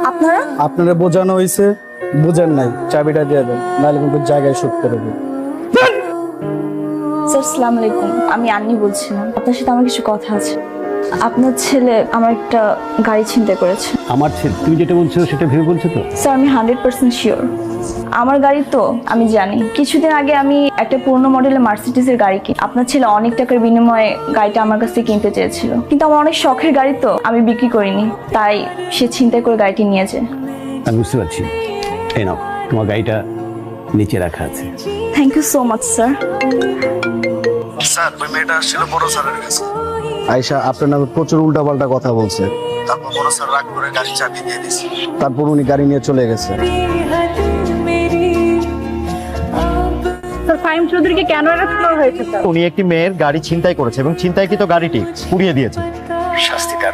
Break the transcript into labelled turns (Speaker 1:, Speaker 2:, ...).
Speaker 1: আপনারা
Speaker 2: আপনারা বোঝানো হয়েছে, বুঝেন নাই, চাবিটা দিয়ে দেন, নাহলে কিন্তু জায়গায় শুট করে দেবেন।
Speaker 1: স্যার আসসালামু আলাইকুম, আমি আন্নি বলছিলাম। আপনার সাথে আমার কিছু কথা আছে। আপনার ছেলে আমার একটা গাড়ি ছিনতাই করেছে।
Speaker 3: আমার ছেলে, তুমি যেটা বলছো সেটা ভেবে বলছো তো?
Speaker 1: স্যার আমি 100% শিওর আমার গাড়ি তো। আমি জানি কিছুদিন আগে আমি একটা পুরনো মডেলের মার্সিডিজের গাড়ি কিনি। আপনার ছেলে অনেক টাকার বিনিময়ে গাড়িটা আমার কাছ থেকে কিনতে চেয়েছিল, কিন্তু আমার অনেক শখের গাড়ি তো আমি বিক্রি করিনি, তাই সে ছিনতাই করে গাড়িটি নিয়ে যায়।
Speaker 3: আমি বুঝতে পারছি। এই নাও, তোমার গাড়িটা নিচে রাখা আছে।
Speaker 1: Thank you so much sir.
Speaker 2: Sir ওই মেয়েটা আসছিল বড় স্যারের কাছে। আয়শা আপনার নামে প্রচুর উল্টাপাল্টা কথা বলছে। তারপর বড় স্যার রাগ করে গাড়ি চাবি দিয়ে দিয়েছে, তারপর উনি গাড়ি নিয়ে চলে গেছে।
Speaker 1: স্যার ফাহিম চৌধুরীকে কেন অ্যারেস্ট করা হয়েছে স্যার?
Speaker 4: উনি একটি মেয়ের গাড়ি ছিনতাই করেছে এবং ছিনতাইকৃত গাড়িটি পুড়িয়ে দিয়েছে।
Speaker 3: শাস্তি কার?